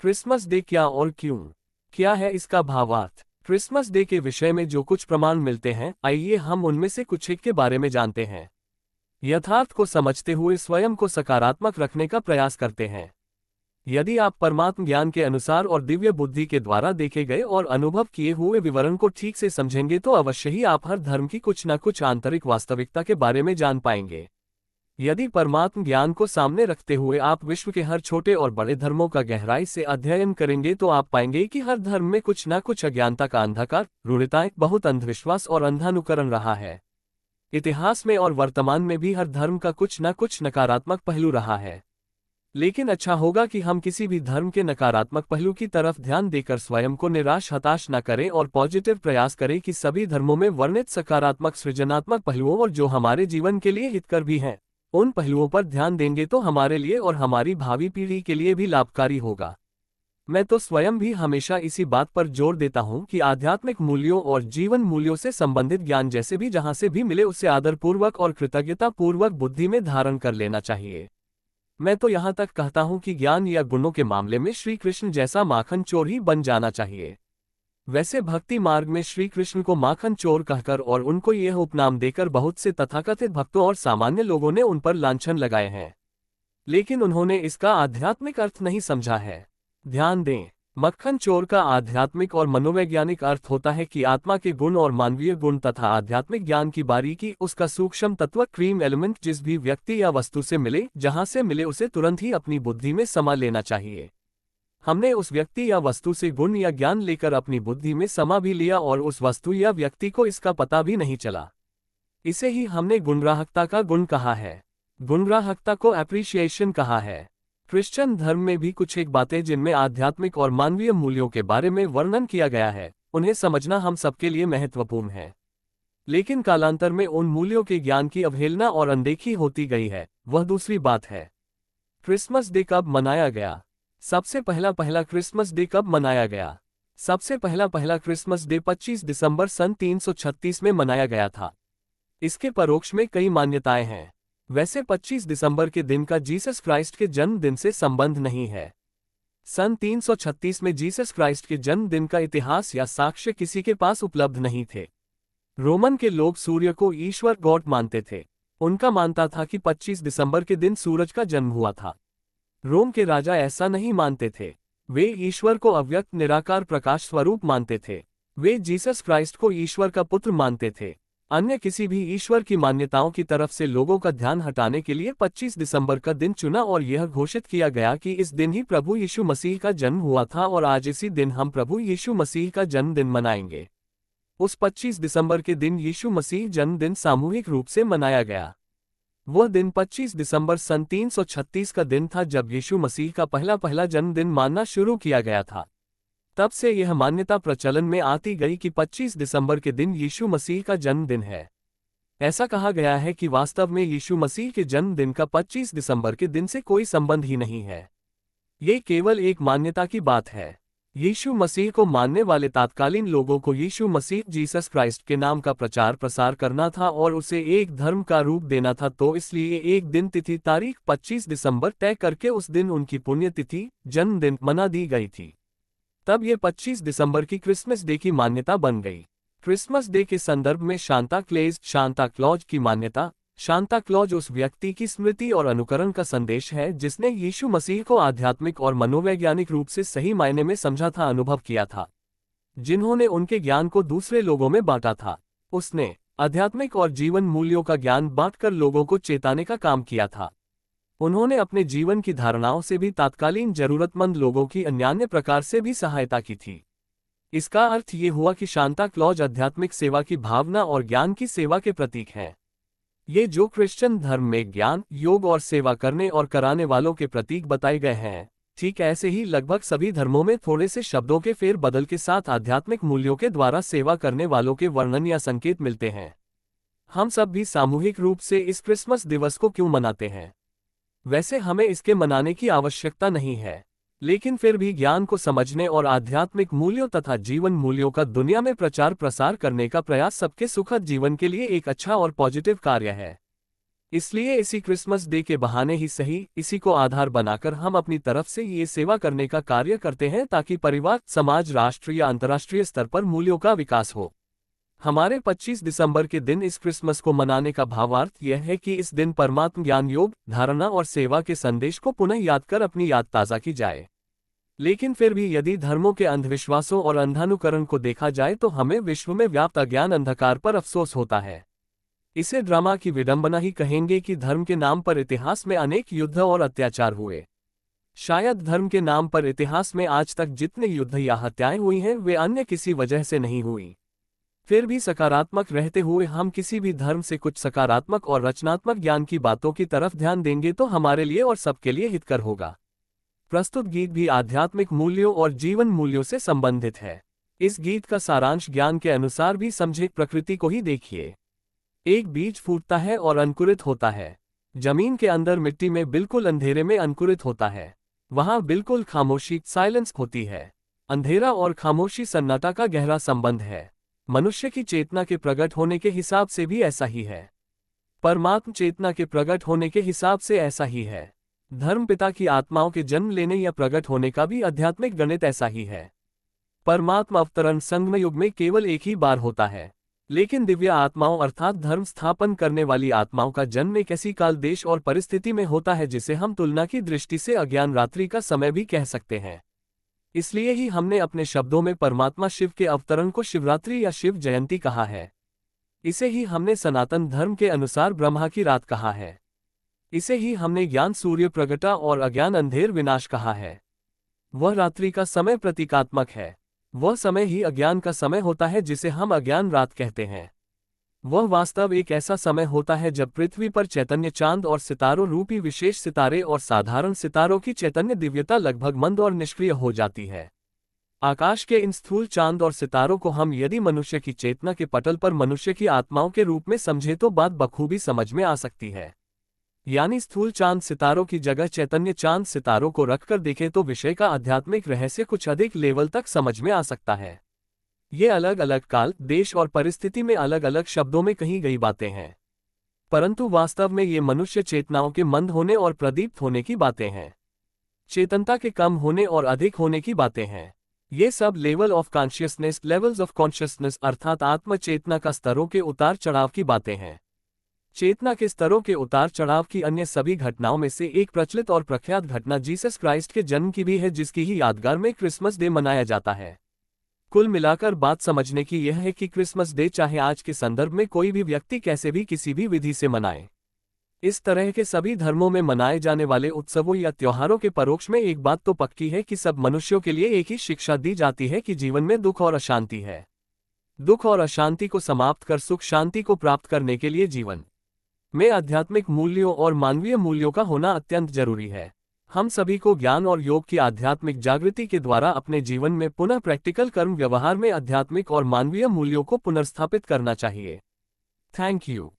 Christmas day क्या और क्यों? क्या है इसका भावार्थ? क्रिसमस डे के विषय में जो कुछ प्रमाण मिलते हैं, आइए हम उनमें से कुछ एक के बारे में जानते हैं। यथार्थ को समझते हुए स्वयं को सकारात्मक रखने का प्रयास करते हैं। यदि आप परमात्म ज्ञान के अनुसार और दिव्य बुद्धि के द्वारा देखे गए और अनुभव किए हुए विवरण को ठीक से समझेंगे तो अवश्य ही आप हर धर्म की कुछ न कुछ आंतरिक वास्तविकता के बारे में जान पाएंगे। यदि परमात्म ज्ञान को सामने रखते हुए आप विश्व के हर छोटे और बड़े धर्मों का गहराई से अध्ययन करेंगे तो आप पाएंगे कि हर धर्म में कुछ न कुछ अज्ञानता का अंधकार, रूढ़िताएं, बहुत अंधविश्वास और अंधानुकरण रहा है। इतिहास में और वर्तमान में भी हर धर्म का कुछ न कुछ नकारात्मक पहलू रहा है। लेकिन अच्छा होगा कि हम किसी भी धर्म के नकारात्मक पहलू की तरफ ध्यान देकर स्वयं को निराश हताश न करें और पॉजिटिव प्रयास करें कि सभी धर्मों में वर्णित सकारात्मक सृजनात्मक पहलुओं और जो हमारे जीवन के लिए हितकर भी हैं, उन पहलुओं पर ध्यान देंगे तो हमारे लिए और हमारी भावी पीढ़ी के लिए भी लाभकारी होगा। मैं तो स्वयं भी हमेशा इसी बात पर जोर देता हूं कि आध्यात्मिक मूल्यों और जीवन मूल्यों से संबंधित ज्ञान जैसे भी जहां से भी मिले उसे आदरपूर्वक और कृतज्ञतापूर्वक बुद्धि में धारण कर लेना चाहिए। मैं तो यहाँ तक कहता हूँ कि ज्ञान या गुणों के मामले में श्री कृष्ण जैसा माखन चोर ही बन जाना चाहिए। वैसे भक्ति मार्ग में श्री कृष्ण को माखन चोर कहकर और उनको यह उपनाम देकर बहुत से तथाकथित भक्तों और सामान्य लोगों ने उन पर लांछन लगाए हैं, लेकिन उन्होंने इसका आध्यात्मिक अर्थ नहीं समझा है। ध्यान दें, मक्खन चोर का आध्यात्मिक और मनोवैज्ञानिक अर्थ होता है कि आत्मा के गुण और मानवीय गुण तथा आध्यात्मिक ज्ञान की बारीकी, उसका सूक्ष्म तत्व क्रीम एलिमेंट जिस भी व्यक्ति या वस्तु से मिले, जहां से मिले उसे तुरंत ही अपनी बुद्धि में समा लेना चाहिए। हमने उस व्यक्ति या वस्तु से गुण या ज्ञान लेकर अपनी बुद्धि में समा भी लिया और उस वस्तु या व्यक्ति को इसका पता भी नहीं चला। इसे ही हमने गुणग्राहकता का गुण कहा है, गुणग्राहकता को एप्रिशिएशन कहा है। क्रिश्चियन धर्म में भी कुछ एक बातें जिनमें आध्यात्मिक और मानवीय मूल्यों के बारे में वर्णन किया गया है, उन्हें समझना हम सबके लिए महत्वपूर्ण है। लेकिन कालांतर में उन मूल्यों के ज्ञान की अवहेलना और अनदेखी होती गई है, वह दूसरी बात है। क्रिसमस डे कब मनाया गया? सबसे पहला क्रिसमस डे कब मनाया गया? सबसे पहला क्रिसमस डे 25 दिसंबर सन 336 में मनाया गया था। इसके परोक्ष में कई मान्यताएं हैं। वैसे 25 दिसंबर के दिन का जीसस क्राइस्ट के जन्मदिन से संबंध नहीं है। सन 336 में जीसस क्राइस्ट के जन्मदिन का इतिहास या साक्ष्य किसी के पास उपलब्ध नहीं थे। रोमन के लोग सूर्य को ईश्वर गॉड मानते थे। उनका मानता था कि 25 दिसंबर के दिन सूरज का जन्म हुआ था। रोम के राजा ऐसा नहीं मानते थे। वे ईश्वर को अव्यक्त निराकार प्रकाश स्वरूप मानते थे। वे जीसस क्राइस्ट को ईश्वर का पुत्र मानते थे। अन्य किसी भी ईश्वर की मान्यताओं की तरफ से लोगों का ध्यान हटाने के लिए 25 दिसंबर का दिन चुना और यह घोषित किया गया कि इस दिन ही प्रभु यीशु मसीह का जन्म हुआ था और आज इसी दिन हम प्रभु यीशु मसीह का जन्मदिन मनाएंगे। उस 25 दिसंबर के दिन यीशु मसीह जन्मदिन सामूहिक रूप से मनाया गया। वह दिन 25 दिसंबर सन 336 का दिन था जब यीशु मसीह का पहला जन्मदिन मानना शुरू किया गया था। तब से यह मान्यता प्रचलन में आती गई कि 25 दिसंबर के दिन यीशु मसीह का जन्मदिन है। ऐसा कहा गया है कि वास्तव में यीशु मसीह के जन्मदिन का 25 दिसंबर के दिन से कोई संबंध ही नहीं है। ये केवल एक मान्यता की बात है। यीशु मसीह को मानने वाले तात्कालीन लोगों को यीशु मसीह जीसस क्राइस्ट के नाम का प्रचार प्रसार करना था और उसे एक धर्म का रूप देना था, तो इसलिए एक दिन तिथि तारीख 25 दिसंबर तय करके उस दिन उनकी पुण्यतिथि जन्मदिन मना दी गई थी। तब ये 25 दिसंबर की क्रिसमस डे की मान्यता बन गई। क्रिसमस डे के संदर्भ में शांता क्लॉज की मान्यता। शांता क्लॉज उस व्यक्ति की स्मृति और अनुकरण का संदेश है जिसने यीशु मसीह को आध्यात्मिक और मनोवैज्ञानिक रूप से सही मायने में समझा था, अनुभव किया था, जिन्होंने उनके ज्ञान को दूसरे लोगों में बांटा था। उसने आध्यात्मिक और जीवन मूल्यों का ज्ञान बांटकर लोगों को चेताने का काम किया था। उन्होंने अपने जीवन की धारणाओं से भी तात्कालीन जरूरतमंद लोगों की अन्यान्य प्रकार से भी सहायता की थी। इसका अर्थ ये हुआ कि शांता क्लॉज आध्यात्मिक सेवा की भावना और ज्ञान की सेवा के प्रतीक हैं। ये जो क्रिश्चियन धर्म में ज्ञान, योग और सेवा करने और कराने वालों के प्रतीक बताए गए हैं, ठीक ऐसे ही लगभग सभी धर्मों में थोड़े से शब्दों के फेर बदल के साथ आध्यात्मिक मूल्यों के द्वारा सेवा करने वालों के वर्णन या संकेत मिलते हैं। हम सब भी सामूहिक रूप से इस क्रिसमस दिवस को क्यों मनाते हैं? वैसे हमें इसके मनाने की आवश्यकता नहीं है, लेकिन फिर भी ज्ञान को समझने और आध्यात्मिक मूल्यों तथा जीवन मूल्यों का दुनिया में प्रचार प्रसार करने का प्रयास सबके सुखद जीवन के लिए एक अच्छा और पॉजिटिव कार्य है। इसलिए इसी क्रिसमस डे के बहाने ही सही, इसी को आधार बनाकर हम अपनी तरफ से ये सेवा करने का कार्य करते हैं ताकि परिवार, समाज, राष्ट्र या अंतर्राष्ट्रीय स्तर पर मूल्यों का विकास हो। हमारे 25 दिसंबर के दिन इस क्रिसमस को मनाने का भावार्थ यह है कि इस दिन परमात्म ज्ञान, योग, धारणा और सेवा के संदेश को पुनः याद कर अपनी याद ताज़ा की जाए। लेकिन फिर भी यदि धर्मों के अंधविश्वासों और अंधानुकरण को देखा जाए तो हमें विश्व में व्याप्त अज्ञान अंधकार पर अफसोस होता है। इसे ड्रामा की विडंबना ही कहेंगे कि धर्म के नाम पर इतिहास में अनेक युद्ध और अत्याचार हुए। शायद धर्म के नाम पर इतिहास में आज तक जितने युद्ध या हत्याएं हुई हैं वे अन्य किसी वजह से नहीं हुई। फिर भी सकारात्मक रहते हुए हम किसी भी धर्म से कुछ सकारात्मक और रचनात्मक ज्ञान की बातों की तरफ ध्यान देंगे तो हमारे लिए और सबके लिए हितकर होगा। प्रस्तुत गीत भी आध्यात्मिक मूल्यों और जीवन मूल्यों से संबंधित है। इस गीत का सारांश ज्ञान के अनुसार भी समझे। प्रकृति को ही देखिए। एक बीज फूटता है और अंकुरित होता है। जमीन के अंदर मिट्टी में बिल्कुल अंधेरे में अंकुरित होता है। वहां बिल्कुल खामोशी, साइलेंस होती है। अंधेरा और खामोशी, सन्नाटा का गहरा संबंध है। मनुष्य की चेतना के प्रकट होने के हिसाब से भी ऐसा ही है। परमात्म चेतना के प्रकट होने के हिसाब से ऐसा ही है। धर्म पिता की आत्माओं के जन्म लेने या प्रकट होने का भी आध्यात्मिक गणित ऐसा ही है। परमात्म अवतरण संगम युग में केवल एक ही बार होता है, लेकिन दिव्य आत्माओं अर्थात धर्म स्थापन करने वाली आत्माओं का जन्म एक ऐसी काल, देश और परिस्थिति में होता है जिसे हम तुलना की दृष्टि से अज्ञान रात्रि का समय भी कह सकते हैं। इसलिए ही हमने अपने शब्दों में परमात्मा शिव के अवतरण को शिवरात्रि या शिव जयंती कहा है। इसे ही हमने सनातन धर्म के अनुसार ब्रह्मा की रात कहा है। इसे ही हमने ज्ञान सूर्य प्रगटा और अज्ञान अंधेर विनाश कहा है। वह रात्रि का समय प्रतीकात्मक है। वह समय ही अज्ञान का समय होता है जिसे हम अज्ञान रात कहते हैं। वह वास्तव एक ऐसा समय होता है जब पृथ्वी पर चैतन्य चांद और सितारों रूपी विशेष सितारे और साधारण सितारों की चैतन्य दिव्यता लगभग मंद और निष्क्रिय हो जाती है। आकाश के इन स्थूल चांद और सितारों को हम यदि मनुष्य की चेतना के पटल पर मनुष्य की आत्माओं के रूप में समझे तो बात बखूबी समझ में आ सकती है। यानी स्थूल चांद सितारों की जगह चैतन्य चांद सितारों को रखकर देखें तो विषय का आध्यात्मिक रहस्य कुछ अधिक लेवल तक समझ में आ सकता है। ये अलग अलग काल, देश और परिस्थिति में अलग अलग शब्दों में कही गई बातें हैं, परंतु वास्तव में ये मनुष्य चेतनाओं के मंद होने और प्रदीप्त होने की बातें हैं। चेतनता के कम होने और अधिक होने की बातें हैं। ये sub level of consciousness, levels of consciousness अर्थात आत्म चेतना का स्तरों के उतार चढ़ाव की बातें हैं। चेतना के स्तरों के उतार चढ़ाव की अन्य सभी घटनाओं में से एक प्रचलित और प्रख्यात घटना जीसस क्राइस्ट के जन्म की भी है, जिसकी ही यादगार में क्रिसमस डे मनाया जाता है। कुल मिलाकर बात समझने की यह है कि क्रिसमस डे चाहे आज के संदर्भ में कोई भी व्यक्ति कैसे भी किसी भी विधि से मनाए, इस तरह के सभी धर्मों में मनाए जाने वाले उत्सवों या त्योहारों के परोक्ष में एक बात तो पक्की है कि सब मनुष्यों के लिए एक ही शिक्षा दी जाती है कि जीवन में दुख और अशांति है। दुख और अशांति को समाप्त कर सुख शांति को प्राप्त करने के लिए जीवन में आध्यात्मिक मूल्यों और मानवीय मूल्यों का होना अत्यंत जरूरी है। हम सभी को ज्ञान और योग की आध्यात्मिक जागृति के द्वारा अपने जीवन में पुनः प्रैक्टिकल कर्म व्यवहार में आध्यात्मिक और मानवीय मूल्यों को पुनर्स्थापित करना चाहिए। Thank you.